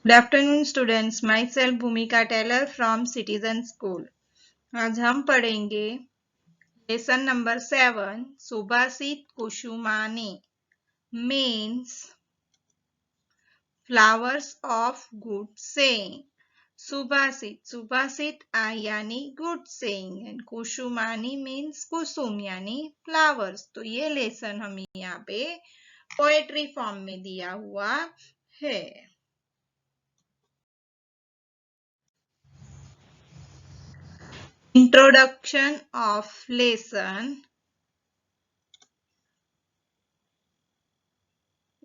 Good afternoon students, myself Bhumika Tailor from Citizen School. आज हम पढ़ेंगे lesson number 7 Subhashit Kusumane means flowers of good saying. सुभाषित यानी good saying and Kusumani means कुसुम यानी फ्लावर्स। तो ये लेसन हमें यहाँ पे पोएट्री फॉर्म में दिया हुआ है। Introduction of lesson.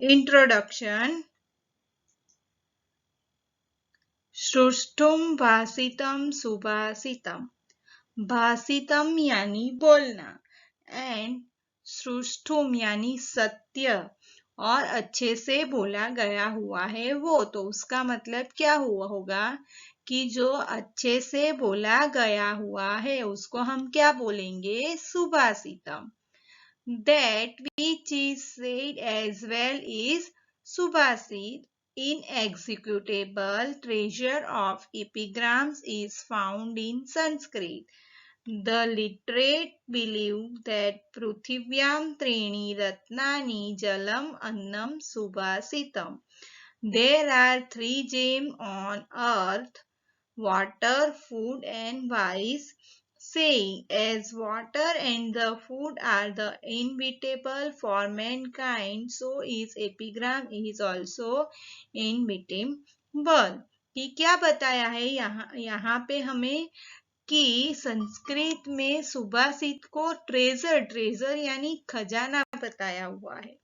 Introduction. श्रुष्टुम भाषितम Subhashitam. भाषितम यानी बोलना एंड श्रुष्टुम यानी सत्य और अच्छे से बोला गया हुआ है वो। तो उसका मतलब क्या हुआ होगा कि जो अच्छे से बोला गया हुआ है उसको हम क्या बोलेंगे? Subhashitam. That which is said as well is Subhasit. Inexecutable treasure of epigrams is found in Sanskrit. The literate believe that Pruthivyam Trini Ratnani Jalam Annam Subhasitam. There are three gems on earth: water, food, and wise, saying, as water and the food are the inevitable for mankind, so is epigram is also inevitable। कि क्या बताया है यहाँ पे हमें कि संस्कृत में सुभाषित को ट्रेजर यानी खजाना बताया हुआ है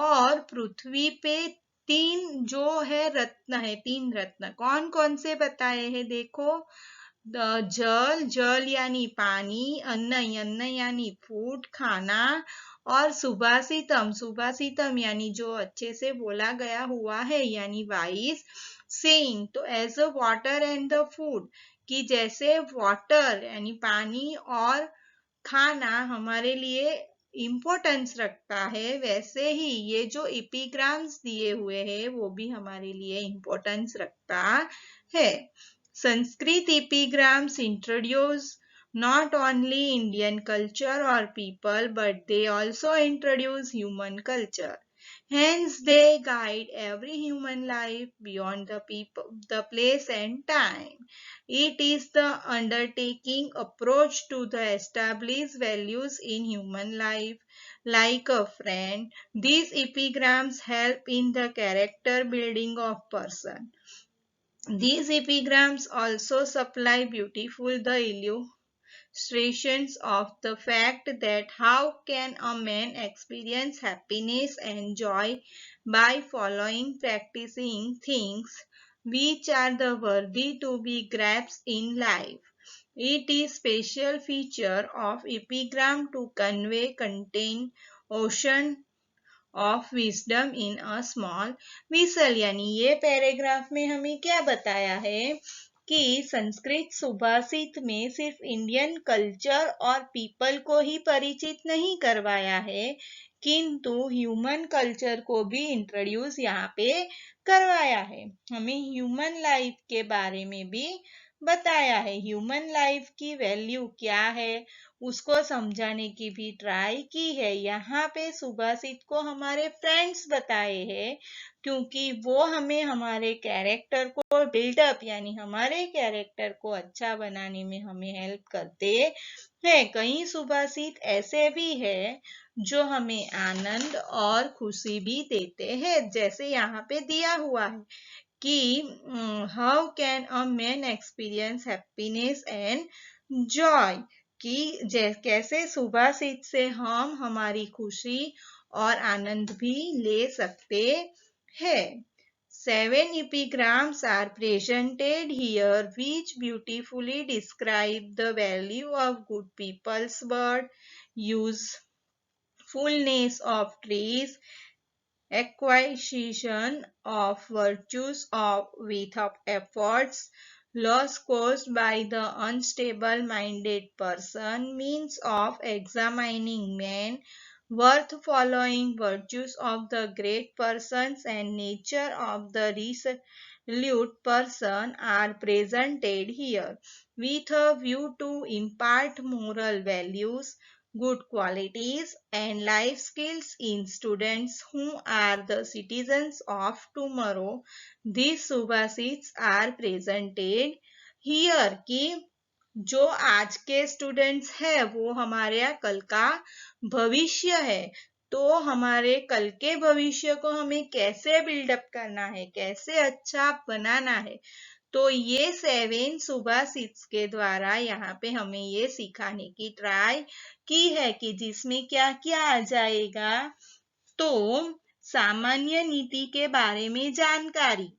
और पृथ्वी पे तीन जो है रत्न है, तीन रत्न कौन कौन से बताए हैं? देखो, जल यानी पानी, अन्न यानी फूड खाना, और सुभाषितम यानी जो अच्छे से बोला गया हुआ है यानी वाइज सेइंग। तो as a water and the food, कि जैसे वाटर यानी पानी और खाना हमारे लिए इम्पोर्टेंस रखता है, वैसे ही ये जो एपिग्राम्स दिए हुए हैं वो भी हमारे लिए इम्पोर्टेंस रखता है। Sanskrit epigrams introduce not only Indian culture or people, but they also introduce human culture. Hence, they guide every human life beyond the people, the place and time. It is the undertaking approach to the established values in human life, like a friend. These epigrams help in the character building of person. These epigrams also supply beautiful the illustrations of the fact that how can a man experience happiness and joy by practicing things which are the worthy to be grasped in life. It is special feature of epigram to convey contain ocean of wisdom in a small whistle. यानी ये paragraph में हमें क्या बताया है कि संस्कृत सुभाषित में सिर्फ इंडियन कल्चर और पीपल को ही परिचित नहीं करवाया है, किंतु ह्यूमन कल्चर को भी इंट्रोड्यूस यहाँ पे करवाया है। हमें ह्यूमन लाइफ के बारे में भी बताया है, ह्यूमन लाइफ की वैल्यू क्या है उसको समझाने की भी ट्राई की है। यहाँ पे सुभाषित को हमारे फ्रेंड्स बताए हैं क्योंकि वो हमें हमारे कैरेक्टर को बिल्डअप यानी हमारे कैरेक्टर को अच्छा बनाने में हमें हेल्प करते हैं। कई सुभाषित ऐसे भी है जो हमें आनंद और खुशी भी देते हैं, जैसे यहाँ पे दिया हुआ है कि how can a man experience happiness and Joy, कि कैसे सुभाषित से हम हमारी खुशी और आनंद भी ले सकते हैं। 7 epigrams are presented here which beautifully describe the value of good people's word, usefulness of trees, acquisition of virtues with efforts, loss caused by the unstable-minded person, means of examining men, worth following virtues of the great persons, and nature of the person are presented here with a view to impart moral values, good qualities, and life skills in students who are the citizens of tomorrow. These subhasits are presented here कि जो आज के students है वो हमारे कल का भविष्य है, तो हमारे कल के भविष्य को हमें कैसे बिल्डअप करना है, कैसे अच्छा बनाना है, तो ये 7 सुभाषित के द्वारा यहाँ पे हमें ये सिखाने की ट्राई की है कि जिसमें क्या क्या आ जाएगा, तो सामान्य नीति के बारे में जानकारी,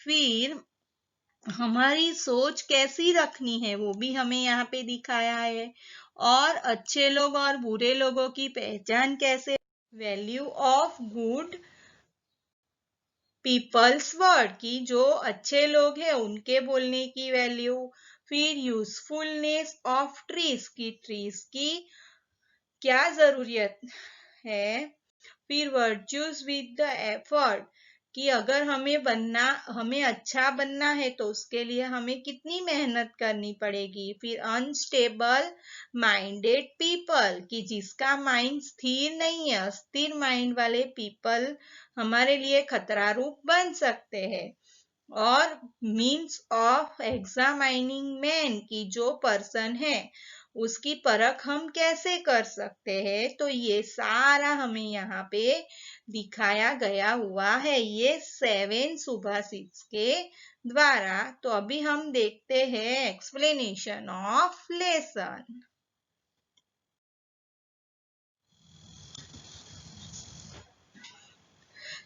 फिर हमारी सोच कैसी रखनी है वो भी हमें यहाँ पे दिखाया है, और अच्छे लोग और बुरे लोगों की पहचान कैसे, value of good peoples word की जो अच्छे लोग हैं उनके बोलने की वैल्यू, फिर यूजफुलनेस ऑफ ट्रीज की क्या जरूरत है, फिर वर्च्यूज विद द एफर्ट कि अगर हमें अच्छा बनना है तो उसके लिए हमें कितनी मेहनत करनी पड़ेगी, फिर अनस्टेबल माइंडेड पीपल कि जिसका माइंड स्थिर नहीं है, अस्थिर माइंड वाले पीपल हमारे लिए खतरा रूप बन सकते हैं, और मीन्स ऑफ एग्जामाइनिंग मैन की जो पर्सन है उसकी परख हम कैसे कर सकते हैं, तो ये सारा हमें यहाँ पे दिखाया गया हुआ है ये 7 सुभाषित के द्वारा। तो अभी हम देखते हैं एक्सप्लेनेशन ऑफ लेसन।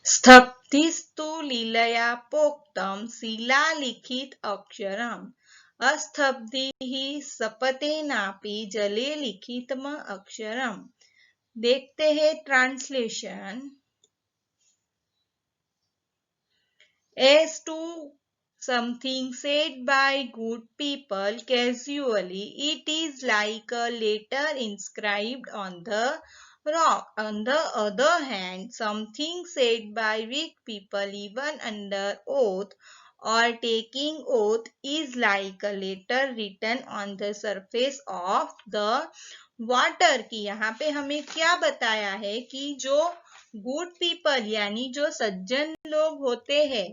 स्तब्धिस्तु लीलया प्रोक्तं शिलालिखित अक्षरम् अस्तब्धिः सपतेनापि जले लिखितम् अक्षरम्। देखते हैं translation. As to something said by good people casually, it is like a letter inscribed on the rock. On the other hand, something said by weak people even under oath or taking oath is like a letter written on the surface of the water। की यहाँ पे हमें क्या बताया है कि जो good people यानी जो सज्जन लोग होते हैं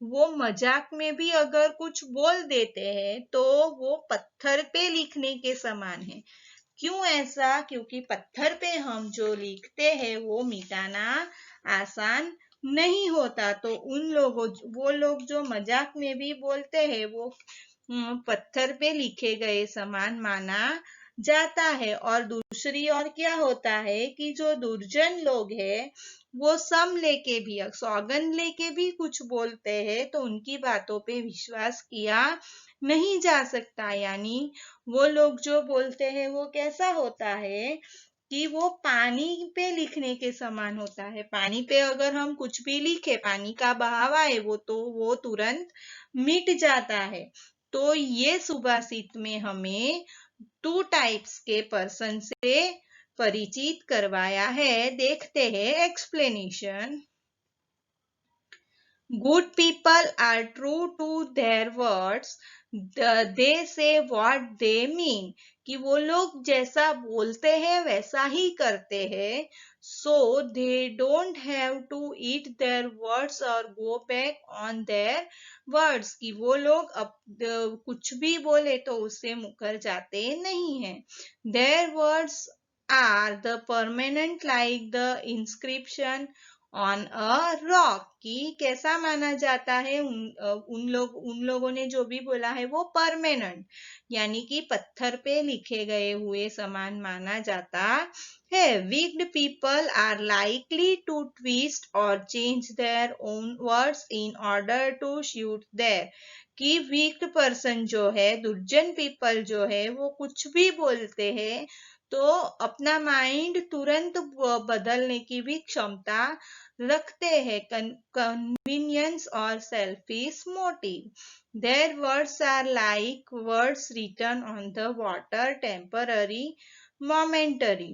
वो मजाक में भी अगर कुछ बोल देते हैं तो वो पत्थर पे लिखने के समान है। क्यों ऐसा? क्योंकि पत्थर पे हम जो लिखते हैं वो मिटाना आसान नहीं होता, तो वो लोग जो मजाक में भी बोलते हैं वो पत्थर पे लिखे गए समान माना जाता है। और दूसरी ओर क्या होता है कि जो दुर्जन लोग हैं वो सौगंध लेके भी कुछ बोलते हैं तो उनकी बातों पे विश्वास किया नहीं जा सकता। यानी वो लोग जो बोलते हैं वो कैसा होता है कि वो पानी पे लिखने के समान होता है। पानी पे अगर हम कुछ भी लिखे, पानी का बहाव आए वो तुरंत मिट जाता है। तो ये सुभाषित में हमें 2 टाइप्स के पर्सन से परिचित करवाया है। देखते हैं explanation. Good people are true to their words. They say what they mean. कि वो लोग जैसा बोलते हैं वैसा ही करते हैं। So they don't have to eat their words or go back on their words। कि वो लोग कुछ भी बोले तो उससे मुकर जाते नहीं हैं। Their words are the permanent like the inscription on a rock. की कैसा माना जाता है, उन लोगों ने जो भी बोला है वो परमानेंट यानी कि पत्थर पे लिखे गए हुए समान माना जाता है। Wicked people are likely to twist और change their own words in order to suit their. कि वीक्ड पर्सन जो है, दुर्जन पीपल जो है वो कुछ भी बोलते हैं तो अपना माइंड तुरंत बदलने की भी क्षमता रखते हैं। कन्वीनियंस और selfish motive. Their words are like words written on the water, temporary, momentary.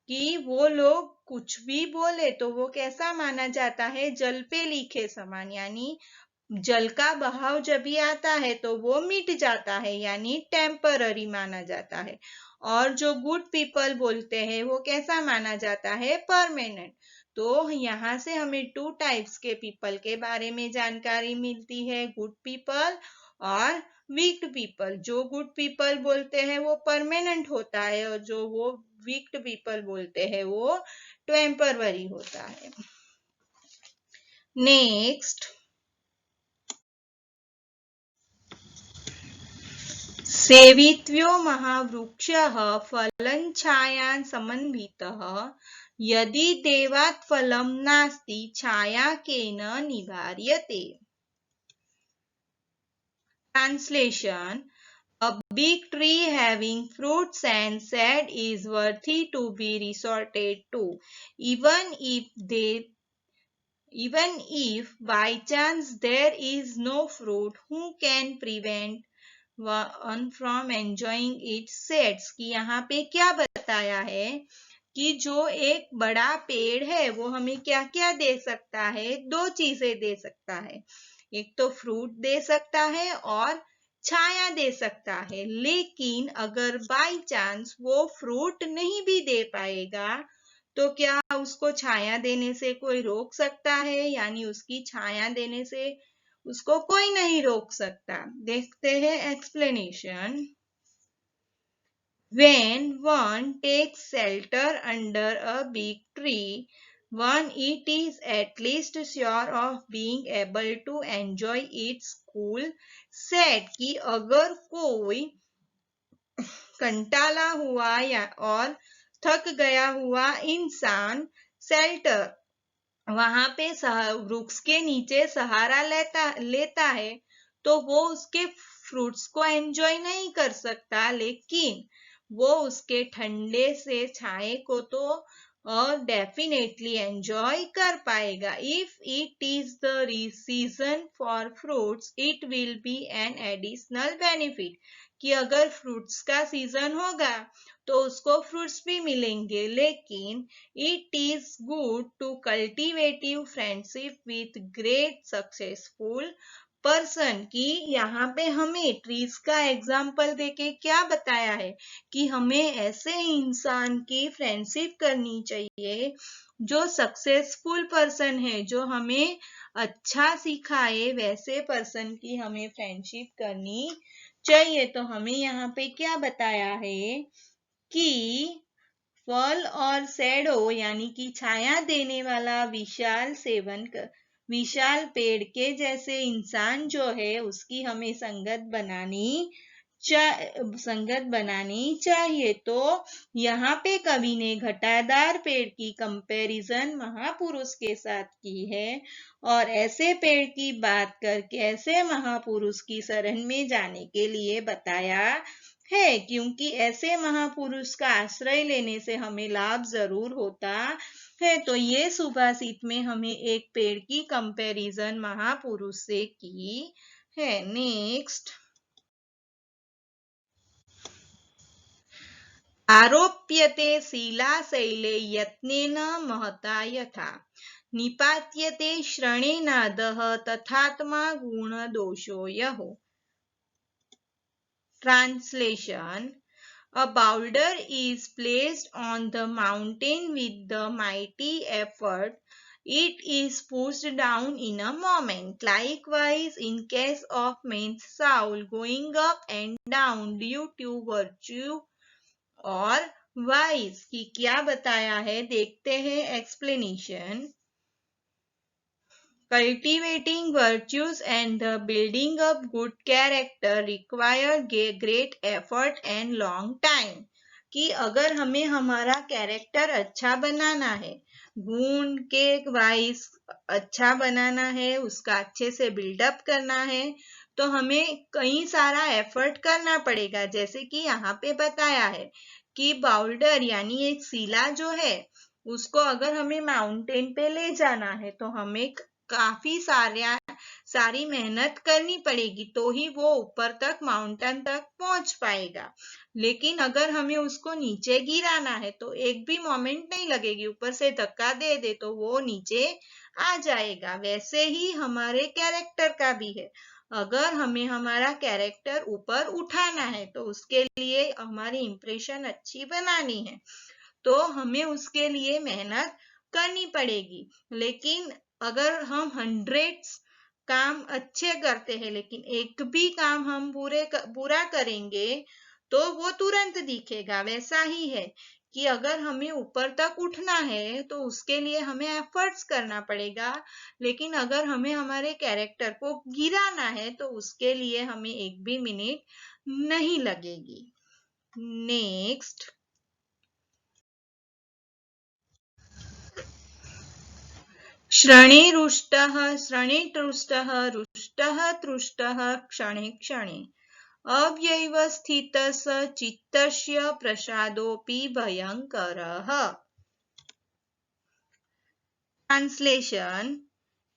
कि वो लोग कुछ भी बोले तो वो कैसा माना जाता है, जल पे लिखे समान, यानी जल का बहाव जब भी आता है तो वो मिट जाता है, यानी टेम्पररी माना जाता है। और जो गुड पीपल बोलते हैं वो कैसा माना जाता है, परमानेंट। तो यहाँ से हमें 2 टाइप्स के पीपल के बारे में जानकारी मिलती है, गुड पीपल और वीक्ड पीपल। जो गुड पीपल बोलते हैं वो परमानेंट होता है और जो वो वीक्ड पीपल बोलते हैं वो टेम्पररी होता है। नेक्स्ट, सेवित्व्यो महावृक्षः फलं छायां समन्वितः यदि देवात् फलं नास्ति छाया केन निवार्यते। Translation: A big tree having fruits and shade is worthy to be resorted to, even if by chance there is no fruit. Who can prevent one from enjoying its shades? कि यहाँ पे क्या बताया है कि जो एक बड़ा पेड़ है वो हमें क्या क्या दे सकता है, 2 चीजें दे सकता है। एक तो फ्रूट दे सकता है और छाया दे सकता है, लेकिन अगर बाय चांस वो फ्रूट नहीं भी दे पाएगा तो क्या उसको छाया देने से कोई रोक सकता है, यानी उसकी छाया देने से उसको कोई नहीं रोक सकता। देखते हैं explanation. When one takes shelter under a big tree, one it is at least sure of being able to enjoy its cool shade। कि अगर कोई कंटाला हुआ या और थक गया हुआ इंसान शेल्टर, वहां पे वृक्ष के नीचे सहारा लेता है तो वो उसके फ्रूट्स को एंजॉय नहीं कर सकता, लेकिन वो उसके ठंडे से छाए को तो डेफिनेटली एंजॉय कर पाएगा। If it is the season for fruits it will be an additional benefit. कि अगर फ्रूट्स का सीजन होगा तो उसको फ्रूट्स भी मिलेंगे, लेकिन it is good to cultivate friendship with great successful person. कि यहाँ पे हमें ट्रीज का एग्जाम्पल देके क्या बताया है कि हमें ऐसे इंसान की फ्रेंडशिप करनी चाहिए जो सक्सेसफुल पर्सन है, जो हमें अच्छा सिखाए, वैसे पर्सन की हमें फ्रेंडशिप करनी चाहिए। तो हमें यहाँ पे क्या बताया है कि फल और शैडो यानी कि छाया देने वाला विशाल पेड़ के जैसे इंसान जो है उसकी हमें संगत बनानी चाहिए। तो यहाँ पे कवि ने घटादार पेड़ की कंपैरिजन महापुरुष के साथ की है और ऐसे पेड़ की बात करके ऐसे महापुरुष की शरण में जाने के लिए बताया है, क्योंकि ऐसे महापुरुष का आश्रय लेने से हमें लाभ जरूर होता है। तो ये सुभाषित में हमें एक पेड़ की कंपैरिजन महापुरुष से की है। नेक्स्ट, आरोप्यते शिलाशैले यत्नेन महता यथा निपात्यते श्रणेनादः तथात्मा गुणदोषो यहो। Translation: A boulder is placed on the mountain with the mighty effort. It is pushed down in a moment. Likewise, in case of man's soul going up and down due to virtue or vice। कि क्या बताया है, देखते हैं explanation. Cultivating virtues and the building of good character require great effort and long time। कि अगर हमें हमारा कैरेक्टर अच्छा बनाना है, गुण के वाइज अच्छा बनाना है, उसका अच्छे से बिल्डअप करना है, तो हमें कई सारा एफर्ट करना पड़ेगा। जैसे कि यहाँ पे बताया है कि बाउल्डर यानी एक शिला जो है उसको अगर हमें माउंटेन पे ले जाना है तो हमें काफी सारी मेहनत करनी पड़ेगी, तो ही वो ऊपर तक माउंटेन तक पहुंच पाएगा। लेकिन अगर हमें उसको नीचे गिराना है तो एक भी मोमेंट नहीं लगेगी, ऊपर से धक्का दे तो वो नीचे आ जाएगा। वैसे ही हमारे कैरेक्टर का भी है। अगर हमें हमारा कैरेक्टर ऊपर उठाना है तो उसके लिए हमारी इंप्रेशन अच्छी बनानी है, तो हमें उसके लिए मेहनत करनी पड़ेगी। लेकिन अगर हम 100 काम अच्छे करते हैं लेकिन एक भी काम हम बुरा करेंगे तो वो तुरंत दिखेगा। वैसा ही है कि अगर हमें ऊपर तक उठना है तो उसके लिए हमें एफर्ट्स करना पड़ेगा, लेकिन अगर हमें हमारे कैरेक्टर को गिराना है तो उसके लिए हमें एक भी मिनट नहीं लगेगी। नेक्स्ट, श्रणिरुष्टः श्रणितृष्टः रुष्टः तृष्टः क्षणे क्षणे अव्यवस्थितस् चित्तस्य प्रसादोऽपि भयङ्करः। Translation: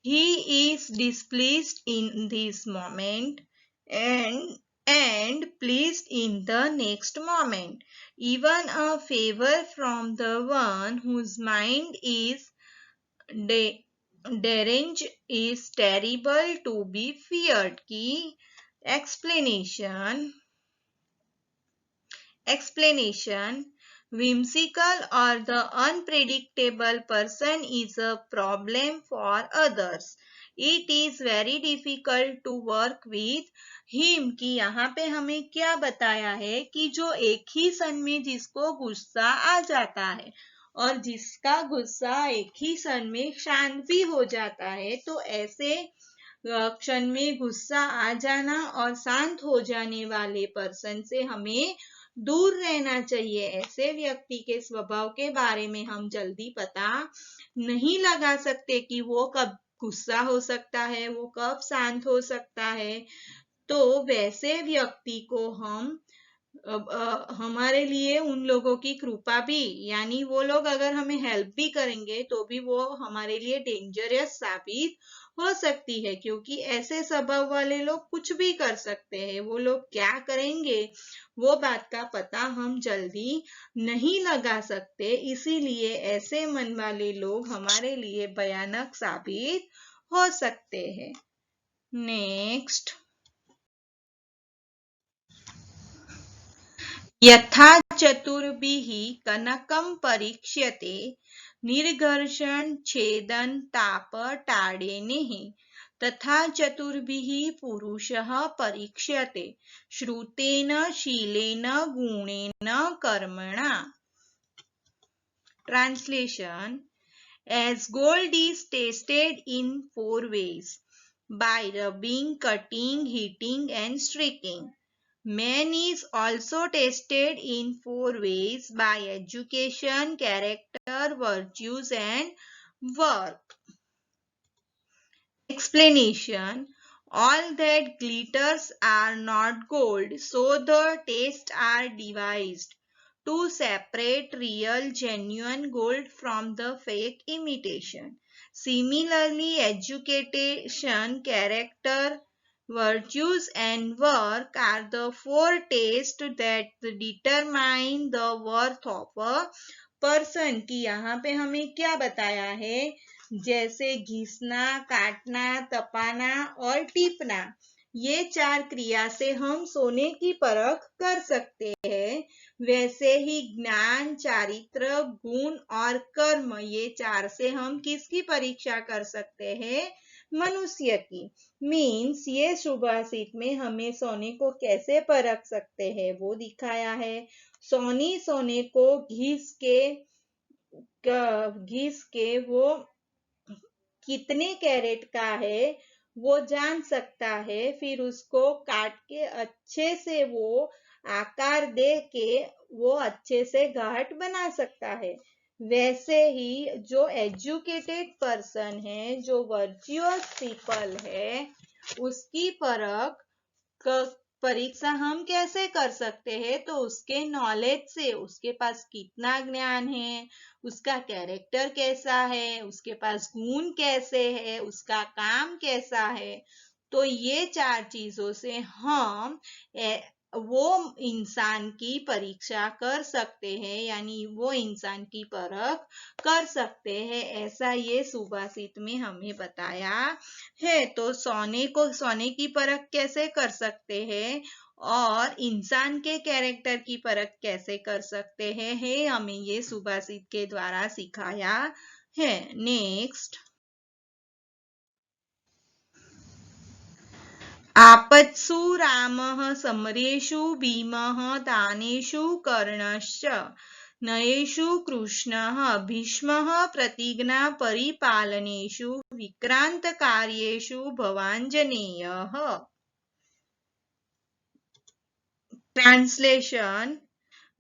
He is displeased in this moment and pleased in the next moment. Even a favor from the one whose mind is deranged is terrible to be feared. की explanation: whimsical or the unpredictable person is a problem for others. It is very difficult to work with him. कि यहाँ पे हमें क्या बताया है कि जो एक ही क्षण में जिसको गुस्सा आ जाता है और जिसका गुस्सा एक ही क्षण में शांत भी हो जाता है, तो ऐसे क्षण में गुस्सा आ जाना और शांत हो जाने वाले पर्सन से हमें दूर रहना चाहिए। ऐसे व्यक्ति के स्वभाव के बारे में हम जल्दी पता नहीं लगा सकते कि वो कब गुस्सा हो सकता है, वो कब शांत हो सकता है। तो वैसे व्यक्ति को हम हमारे लिए उन लोगों की कृपा भी, यानी वो लोग अगर हमें हेल्प भी करेंगे तो भी वो हमारे लिए डेंजरस साबित हो सकती है, क्योंकि ऐसे स्वभाव वाले लोग कुछ भी कर सकते हैं। वो लोग क्या करेंगे वो बात का पता हम जल्दी नहीं लगा सकते, इसीलिए ऐसे मन वाले लोग हमारे लिए भयानक साबित हो सकते हैं। नेक्स्ट, यथा चतुर्भिः कनकं परीक्ष्यते निर्घर्षण छेदन ताप ताड़ेनेः तथा चतुर्भिः पुरुषः परीक्ष्यते श्रुतेन शीलेन गुणेन कर्मणा। Translation: As gold is tested in 4 ways: by rubbing, cutting, heating and striking. Man is also tested in 4 ways: by education, character, virtues and work. Explanation: all that glitters are not gold, so the tests are devised to separate real genuine gold from the fake imitation. Similarly, education, character, virtues and work are the 4 tests that determine the worth of a person. कि यहाँ पे हमें क्या बताया है, जैसे घिसना, काटना, तपाना और टीपना, ये 4 क्रिया से हम सोने की परख कर सकते हैं। वैसे ही ज्ञान, चारित्र, गुण और कर्म, ये 4 से हम किसकी परीक्षा कर सकते हैं? मनुष्य की। मीन्स ये सुभाषित में हमें सोने को कैसे परख सकते हैं वो दिखाया है। सोने को घिस के वो कितने कैरेट का है वो जान सकता है, फिर उसको काट के अच्छे से वो आकार दे के वो अच्छे से घाट बना सकता है। वैसे ही जो एजुकेटेड पर्सन है, जो वर्चुअस पीपल है, उसकी परीक्षा हम कैसे कर सकते हैं? तो उसके नॉलेज से, उसके पास कितना ज्ञान है, उसका कैरेक्टर कैसा है, उसके पास गुण कैसे है, उसका काम कैसा है। तो ये 4 चीजों से हम वो इंसान की परीक्षा कर सकते हैं, यानी वो इंसान की परख कर सकते हैं, ऐसा ये सुभाषित में हमें बताया है। तो सोने की परख कैसे कर सकते हैं और इंसान के कैरेक्टर की परख कैसे कर सकते हैं, हमें ये सुभाषित के द्वारा सिखाया है। नेक्स्ट, आपत्सु रामः समरेषु भीमः दानेषु कर्णश्च नयेषु कृष्णः भीष्मः प्रतिज्ञापरिपालनेषु विक्रान्तकार्येषु भवाञ्जनेयः। Translation: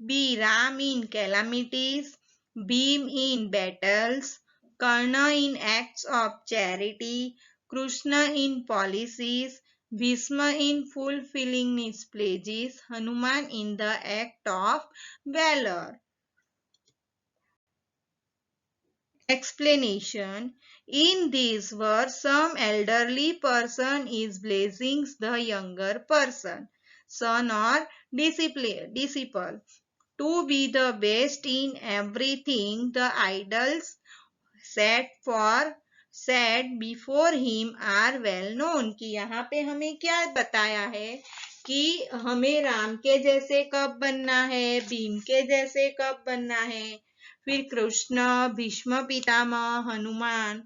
be Ram in calamities, Bhim in battles, Karna in acts of charity, Krishna in policies, Bhishma in fulfilling his pledges, Hanuman in the act of valor. Explanation: in this verse, some elderly person is blessing the younger person, son or disciple, to be the best in everything the idols set before him are well known। कि यहाँ पे हमें क्या बताया है कि हमें राम के जैसे कब बनना है, भीम के जैसे कब बनना है, फिर कृष्ण, भीष्म पितामह, हनुमान।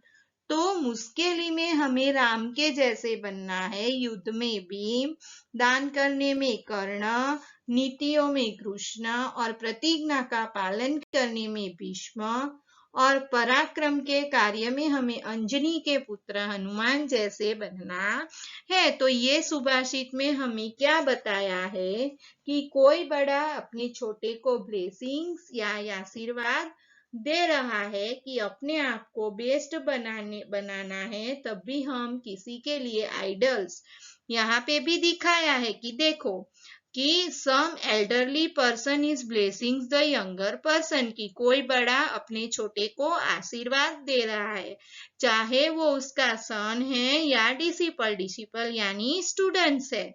तो मुश्किल में हमें राम के जैसे बनना है, युद्ध में भीम, दान करने में कर्ण, नीतियों में कृष्ण और प्रतिज्ञा का पालन करने में भीष्म और पराक्रम के कार्य में हमें अंजनी के पुत्र हनुमान जैसे बनना है। तो ये सुभाषित में हमें क्या बताया है कि कोई बड़ा अपने छोटे को ब्लेसिंग्स या आशीर्वाद दे रहा है कि अपने आप को बेस्ट बनाना है, तब भी हम किसी के लिए आइडल्स, यहाँ पे भी दिखाया है कि देखो कि some elderly person is blessing the younger person, की कोई बड़ा अपने छोटे को आशीर्वाद दे रहा है, चाहे वो उसका सन है या डिसिपल यानी स्टूडेंट्स है।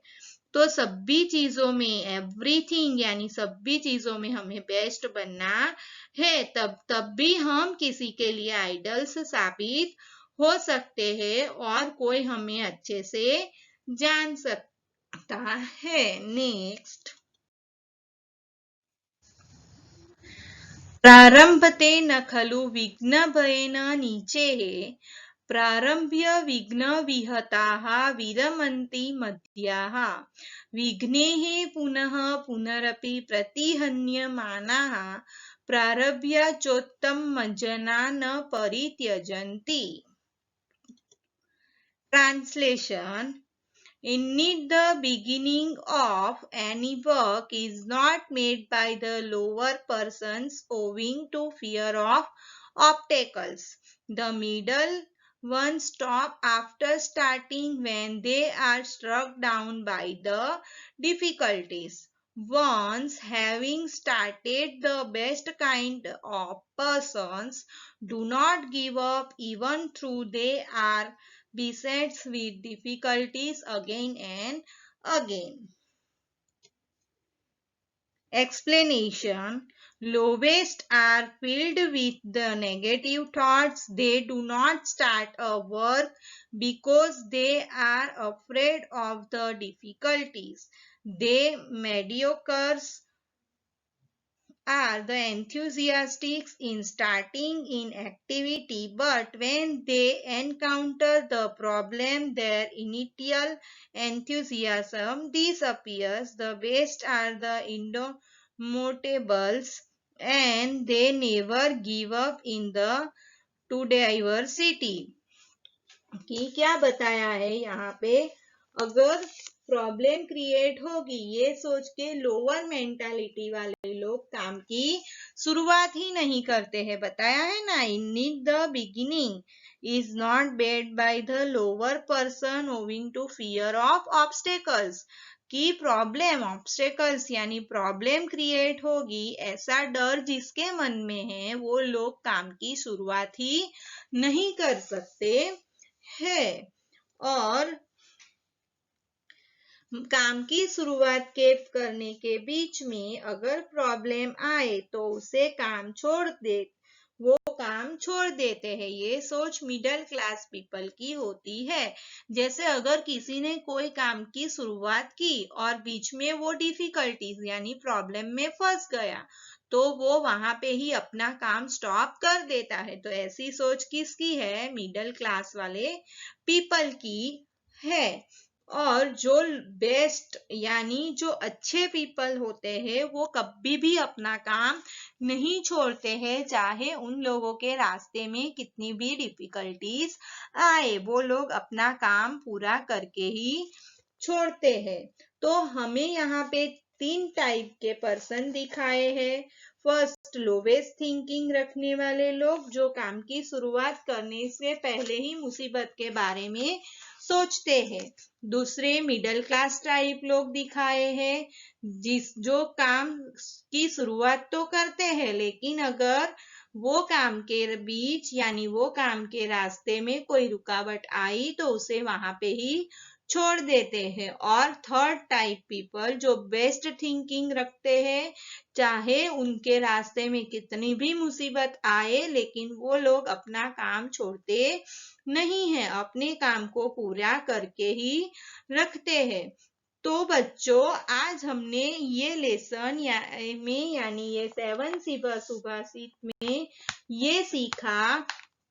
तो सभी चीजों में एवरीथिंग यानी सभी चीजों में हमें बेस्ट बनना है, तब भी हम किसी के लिए आइडल्स साबित हो सकते हैं और कोई हमें अच्छे से जान सकता है। नेक्स्ट, प्रारंभते न खलु विघ्नभयेन नीचैः प्रारम्भ्य विघ्नविहताः विरमन्ति मध्याः विघ्नैः पुनः पुनरपि प्रतिहन्यमानाः प्रारभ्य चोत्तमजना न परित्यजन्ति। Translation: indeed, the beginning of any work is not made by the lower persons owing to fear of obstacles. The middle ones stop after starting when they are struck down by the difficulties. Once having started, the best kind of persons do not give up even though they are besets with difficulties again and again. Explanation: lowest are filled with the negative thoughts. They do not start a work because they are afraid of the difficulties. They mediocres are the enthusiasts in starting in activity, but when they encounter the problem, their initial enthusiasm disappears. The best are the indomitable and they never give up in the to diversity। कि क्या बताया है यहाँ पे, अगर problem create होगी ये सोच के लोअर मेंटालिटी वाले लोग काम की शुरुआत ही नहीं करते हैं। बताया है ना, in the beginning is not bed by the lower person owing to fear of obstacles, की प्रॉब्लम ऑब्स्टेकल्स यानी प्रॉब्लम क्रिएट होगी, ऐसा डर जिसके मन में है वो लोग काम की शुरुआत ही नहीं कर सकते है। और काम की शुरुआत करने के बीच में अगर प्रॉब्लम आए तो उसे वो काम छोड़ देते हैं। ये सोच मिडिल क्लास पीपल की होती है। जैसे अगर किसी ने कोई काम की शुरुआत की और बीच में वो डिफिकल्टीज यानी प्रॉब्लम में फंस गया तो वो वहां पे ही अपना काम स्टॉप कर देता है। तो ऐसी सोच किसकी है? मिडिल क्लास वाले पीपल की है। और जो बेस्ट यानी जो अच्छे पीपल होते हैं वो कभी भी अपना काम नहीं छोड़ते हैं, चाहे उन लोगों के रास्ते में कितनी भी डिफिकल्टीज आए, वो लोग अपना काम पूरा करके ही छोड़ते हैं। तो हमें यहाँ पे 3 टाइप के पर्सन दिखाए हैं। फर्स्ट, लोवेस्ट थिंकिंग रखने वाले लोग जो काम की शुरुआत करने से पहले ही मुसीबत के बारे में सोचते हैं। दूसरे, मिडिल क्लास टाइप लोग दिखाए हैं जो काम की शुरुआत तो करते हैं लेकिन अगर वो काम के बीच यानी वो काम के रास्ते में कोई रुकावट आई तो उसे वहां पे ही छोड़ देते हैं। और थर्ड टाइप पीपल जो बेस्ट थिंकिंग रखते हैं, चाहे उनके रास्ते में कितनी भी मुसीबत आए लेकिन वो लोग अपना काम छोड़ते नहीं है, अपने काम को पूरा करके ही रखते हैं। तो बच्चों, आज हमने ये लेसन यानी ये 7 सुभाषित में ये सीखा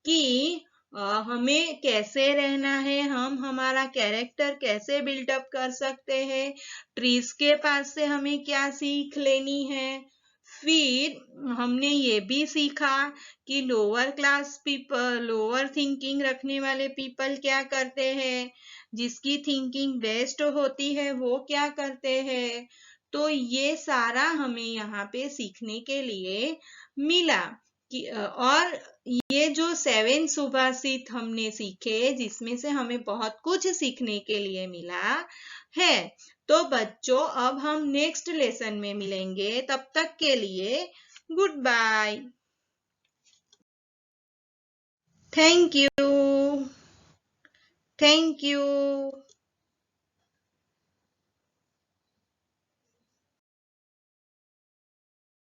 कि हमें कैसे रहना है, हम हमारा कैरेक्टर कैसे बिल्डअप कर सकते हैं, ट्रीज के पास से हमें क्या सीख लेनी है। फिर हमने ये भी सीखा कि लोअर थिंकिंग रखने वाले पीपल क्या करते हैं, जिसकी थिंकिंग बेस्ट होती है वो क्या करते हैं। तो ये सारा हमें यहाँ पे सीखने के लिए मिला कि और ये जो 7 सुभाषित हमने सीखे जिसमें से हमें बहुत कुछ सीखने के लिए मिला है। तो बच्चों, अब हम नेक्स्ट लेसन में मिलेंगे, तब तक के लिए गुड बाय। Thank you.